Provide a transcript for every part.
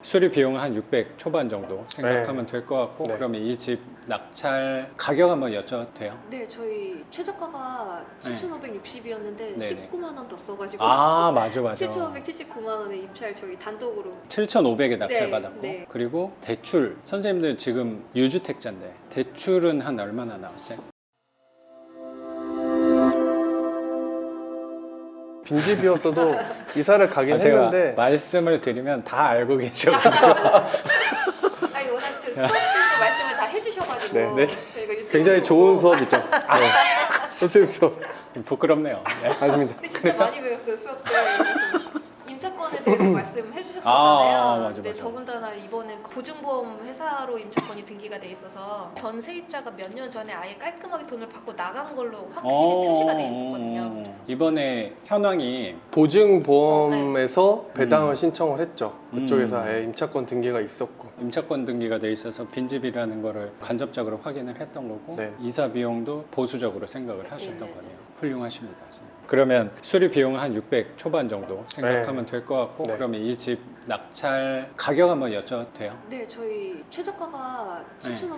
수리 비용 한 600 초반 정도 생각하면 될 것 같고. 네. 그러면 이 집 낙찰 가격 한번 여쭤도 돼요? 네, 저희 최저가가 7,560이었는데 네네. 19만 원 더 써가지고 아 맞아 7,579만 원에 입찰 저희 단독으로 7,500에 낙찰 네, 받았고. 네. 그리고 대출 선생님들 지금 유주택자인데 대출은 한 얼마나 나왔어요? 빈집이었어도 이사를 가긴 제가 했는데 말씀을 드리면 다 알고 계셔가지고 아니 워낙 저 수업 때도 말씀을 다 해주셔가지고 네, 네. 저희가 유튜브 굉장히 좋은 수업이죠. 네. 선생님 수업 부끄럽네요. 네. 아닙니다. 근데 진짜 그래서? 많이 배웠어요 수업 때. 임차권에 대해서 말씀해 주셨었잖아요. 맞아, 근데 맞아. 더군다나 이번에 보증보험 회사로 임차권이 등기가 돼 있어서 전 세입자가 몇 년 전에 아예 깔끔하게 돈을 받고 나간 걸로 확실히 표시가 돼 있었거든요. 이번에 현황이 보증보험에서 배당을 음. 신청을 했죠. 그쪽에서 아예 임차권 등기가 있었고. 임차권 등기가 돼 있어서 빈집이라는 거를 간접적으로 확인을 했던 거고 네. 이사 비용도 보수적으로 생각을 하셨던 네. 거네요. 훌륭하십니다. 선생님. 그러면 수리 비용 한 600 초반 정도 생각하면 될 것 같고. 네. 그러면 이 집 낙찰 가격 한번 여쭤도 돼요? 네, 저희 최저가가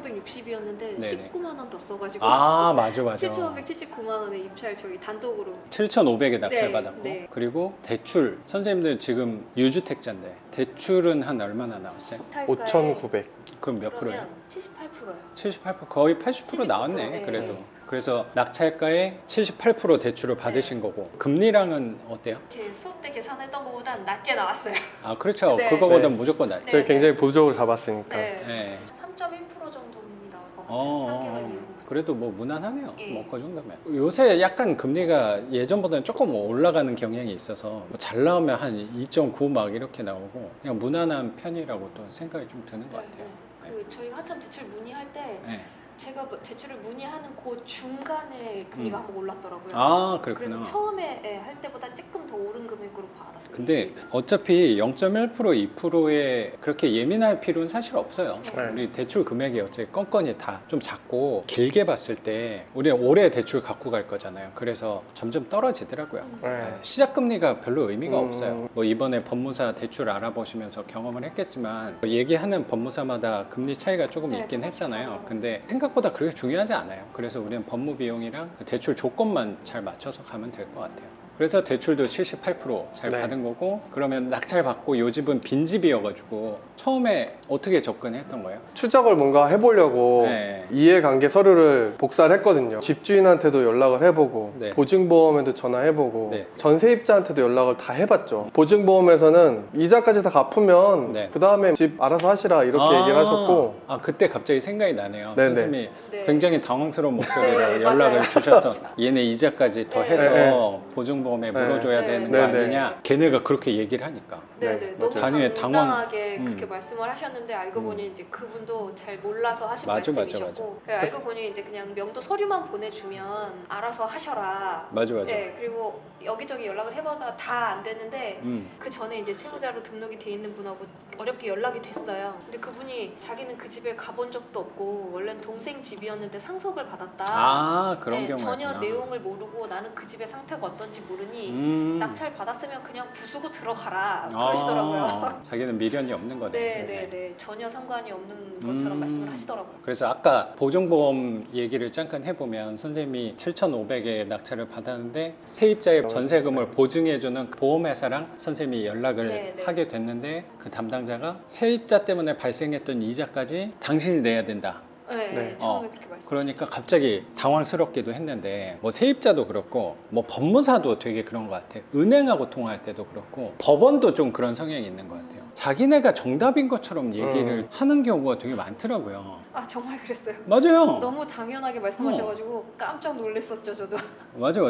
7,560이었는데 네네. 19만 원 더 써가지고 아 맞아 7,579만 원에 입찰 저희 단독으로 7,500에 낙찰 네, 받았고. 네. 그리고 대출 선생님들 지금 유주택자인데 대출은 한 얼마나 나왔어요? 5,900. 그럼 몇 프로예요? 그러면 78%요. 78% 거의 80% 나왔네. 네. 그래도. 네. 그래서 낙찰가의 78% 대출을 받으신 거고 금리랑은 어때요? 이렇게 수업 때 계산했던 것보단 낮게 나왔어요. 아 그렇죠. 네. 그거보다 네. 무조건 낫죠. 네. 저희 굉장히 보수적으로 잡았으니까. 네. 네. 3.1% 정도는 나올 것 같아요. 어, 3개월 이후. 그래도 뭐 무난하네요. 예. 뭐 그 정도면. 요새 약간 금리가 예전보다는 조금 올라가는 경향이 있어서 뭐잘 나오면 한 2.9 막 이렇게 나오고 그냥 무난한 편이라고 또 생각이 좀 드는 것 같아요. 그 저희가 한참 대출 문의할 때 네. 제가 뭐 대출을 문의하는 그 중간에 금리가 한번 올랐더라고요. 아 그렇구나. 그래서 처음에 할 때보다 조금 더 오른 금액으로 받았어요. 근데 어차피 0.1% 2%에 그렇게 예민할 필요는 사실 없어요. 네. 우리 대출 금액이 어차피 건건이 다 좀 작고 길게 봤을 때 우리는 오래 대출 갖고 갈 거잖아요. 그래서 점점 떨어지더라고요. 네. 시작 금리가 별로 의미가 음. 없어요. 뭐 이번에 법무사 대출 알아보시면서 경험을 했겠지만 얘기하는 법무사마다 금리 차이가 조금 네, 있긴 조금씩 했잖아요. 달라요. 근데 생각보다 그렇게 중요하지 않아요. 그래서 우리는 법무 비용이랑 그 대출 조건만 잘 맞춰서 가면 될 것 같아요. 그래서 대출도 78%잘 네. 받은 거고. 그러면 낙찰 받고 요 집은 빈집이어가지고 처음에 어떻게 접근했던 거예요? 추적을 뭔가 해보려고 네. 이해관계 서류를 복사를 했거든요. 집주인한테도 연락을 해보고 네. 보증보험에도 전화해보고 네. 전세입자한테도 연락을 다 해봤죠. 보증보험에서는 이자까지 다 갚으면 네. 그 다음에 집 알아서 하시라 이렇게 얘기를 하셨고. 아 그때 갑자기 생각이 나네요. 네네. 선생님이 네. 굉장히 당황스러운 목소리로 네, 연락을 맞아요. 주셨던 얘네 이자까지 더 네. 해서 네. 보증보험에 네. 물어줘야 네. 되는 네. 거 네. 아니냐. 걔네가 그렇게 얘기를 하니까. 네네 네, 너무 맞아요. 당연히 당당하게 당황- 그렇게 말씀을 하셨는데 알고 보니 이제 그분도 잘 몰라서 하신 맞아, 말씀이셨고 그래서 알고 보니 이제 그냥 명도 서류만 보내주면 알아서 하셔라. 맞아. 네 그리고 여기저기 연락을 해보다가 다 안 됐는데 음. 그 전에 이제 채무자로 등록이 돼 있는 분하고 어렵게 연락이 됐어요. 근데 그분이 자기는 그 집에 가본 적도 없고 원래는 동생 집이었는데 상속을 받았다. 아 그런 네, 경우가 전혀 있구나. 내용을 모르고 나는 그 집의 상태가 어떤지 모르니 낙찰 받았으면 그냥 부수고 들어가라 그러시더라고요. 자기는 미련이 없는 거네. 네네네 전혀 상관이 없는 것처럼 말씀을 하시더라고요. 그래서 아까 보증보험 얘기를 잠깐 해보면 선생님이 7,500에 낙찰을 받았는데 세입자의 전세금을 보증해주는 보험회사랑 선생님이 연락을 네네. 하게 됐는데 그 담당자가 세입자 때문에 발생했던 이자까지 당신이 내야 된다. 네, 네. 처음에 그렇게 말씀. 그러니까 갑자기 당황스럽기도 했는데 뭐 세입자도 그렇고 뭐 법무사도 되게 그런 것 같아요. 은행하고 통화할 때도 그렇고 법원도 좀 그런 성향이 있는 것 같아요. 자기네가 정답인 것처럼 얘기를 하는 경우가 되게 많더라고요. 아 정말 그랬어요. 맞아요. 너무 당연하게 말씀하셔가지고 깜짝 놀랐었죠 저도. 맞아.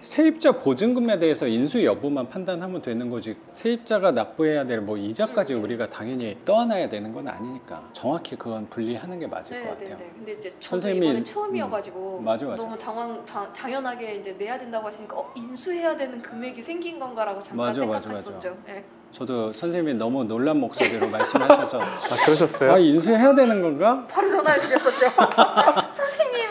세입자 보증금에 대해서 인수 여부만 판단하면 되는 거지 세입자가 납부해야 될 뭐 이자까지 우리가 당연히 떠안아야 되는 건 아니니까 정확히 그건 분리하는 게 맞을 것 같아요. 네네네. 근데 이제 저도 선생님이- 이번에 처음이어가지고 맞아. 너무 당연하게 이제 내야 된다고 하시니까 인수해야 되는 금액이 생긴 건가라고 잠깐 맞아. 생각했었죠. 네. 저도 선생님이 너무 놀란 목소리로 말씀하셔서 아 그러셨어요? 아 인수해야 되는 건가? 바로 전화해드렸었죠. 선생님.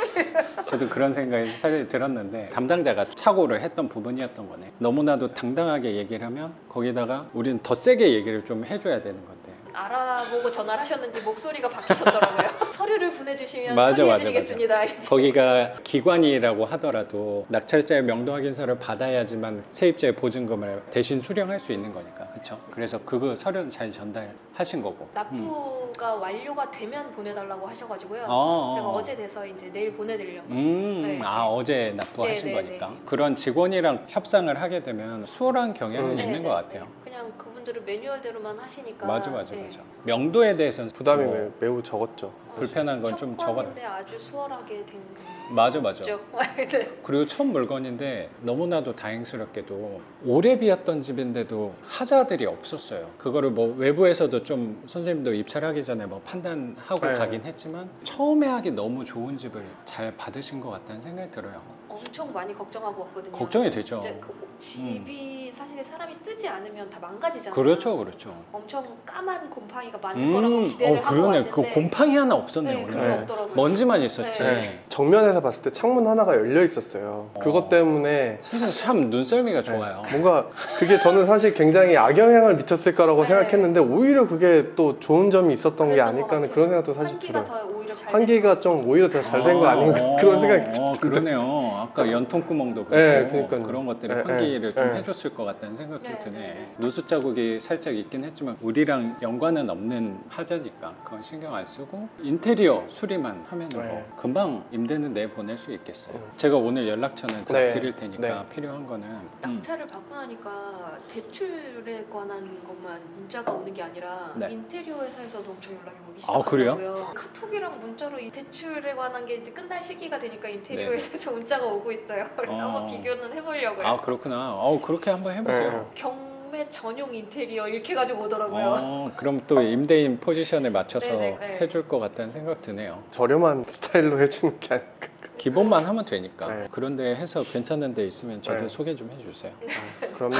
저도 그런 생각이 사실 들었는데 담당자가 착오를 했던 부분이었던 거네. 너무나도 당당하게 얘기를 하면 거기다가 우리는 더 세게 얘기를 좀 해줘야 되는 건데 알아보고 전화를 하셨는지 목소리가 바뀌셨더라고요. 서류를 보내주시면 맞아, 처리해드리겠습니다. 거기가 기관이라고 하더라도 낙찰자의 명도 확인서를 받아야지만 세입자의 보증금을 대신 수령할 수 있는 거니까. 그렇죠? 그래서 그거 서류는 잘 전달하신 거고. 납부가 완료가 되면 보내달라고 하셔가지고요. 제가 어제 돼서 이제 내일 보내드리려고. 네. 어제 납부하신 네, 네, 거니까. 네. 그런 직원이랑 협상을 하게 되면 수월한 경향은 네, 있는 네, 것 네. 같아요. 그냥 그분들은 매뉴얼대로만 하시니까. 맞아. 네. 명도에 대해서는 부담이 뭐 매우 적었죠. 불편한 건 좀 적었. 첫건인데 아주 수월하게 된. 맞아. 거죠. 네. 그리고 첫 물건인데 너무나도 다행스럽게도 오래 비었던 집인데도 하자들이 없었어요. 그거를 뭐 외부에서도 좀 선생님도 입찰하기 전에 뭐 판단하고 네. 가긴 했지만 처음에 하기 너무 좋은 집을 잘 받으신 것 같다는 생각이 들어요. 엄청 많이 걱정하고 왔거든요. 걱정이 되죠. 진짜 그 집이 사실 사람이 쓰지 않으면 다 망가지잖아요. 그렇죠. 엄청 까만 곰팡이가 많을 거라고 기대를 하고 그러네. 왔는데 그 곰팡이 하나 없었네 네, 오늘. 그게 네. 없더라고요. 먼지만 있었지. 네. 정면에서 봤을 때 창문 하나가 열려 있었어요. 그것 때문에 세상 참 눈썰미가 좋아요. 뭔가 그게 저는 사실 굉장히 악영향을 미쳤을 거라고 네. 생각했는데 오히려 그게 또 좋은 점이 있었던 게 그랬던 아닐까 것 하는 같아요. 그런 생각도 사실 환기가 들어요. 더 오히려 잘 환기가 좀 오히려 더 잘 된 거 아닌가 그런 생각이 듭니다. 그러네요. 아까 연통구멍도 그렇고 네, 그러니까요. 그런 것들이 네, 환기를 네, 좀 네. 해줬을 것 같다는 생각도 네, 드네. 네. 누수 자국이 살짝 있긴 했지만 우리랑 연관은 없는 하자니까 그건 신경 안 쓰고 인테리어 수리만 하면 네. 뭐 금방 임대는 내 보낼 수 있겠어요. 제가 오늘 연락처는 다 네. 드릴 테니까 네. 필요한 거는 낙찰을 받고 나니까 대출에 관한 것만 문자가 오는 게 아니라 네. 인테리어 회사에서도 엄청 연락이 오기 아, 그래요? 시작하더라고요. 카톡이랑 문자로 이 대출에 관한 게 이제 끝날 시기가 되니까 인테리어 네. 회사에서 문자가 오고 있어요. 그래서 한번 비교는 해보려고요. 아 그렇구나. 그렇게 한번 해보세요. 네. 경매 전용 인테리어 이렇게 가지고 오더라고요. 그럼 또 임대인 포지션에 맞춰서 네, 네. 해줄 것 같다는 생각 드네요. 저렴한 스타일로 해주는 게 아닐까. 기본만 하면 되니까. 네. 그런데 해서 괜찮은 데 있으면 저도 네. 소개 좀 해주세요. 그러면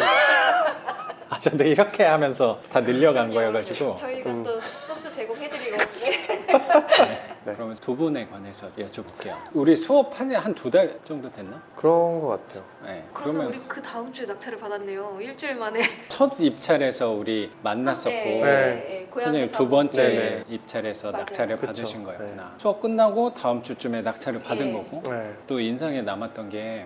저도 이렇게 하면서 다 늘려간 거여가지고. 저희가 또 소스 제공해드리고 네. 그러면 두 분에 관해서 여쭤볼게요. 우리 수업 한 두 달 정도 됐나? 그런 것 같아요. 네. 그러면 우리 그 다음 주에 낙찰을 받았네요. 일주일 만에. 첫 입찰에서 우리 만났었고 네. 선생님 두 번째 네. 입찰에서 맞아요. 낙찰을 그쵸. 받으신 거였구나. 네. 수업 끝나고 다음 주쯤에 낙찰을 받은 네. 거고 네. 또 인상에 남았던 게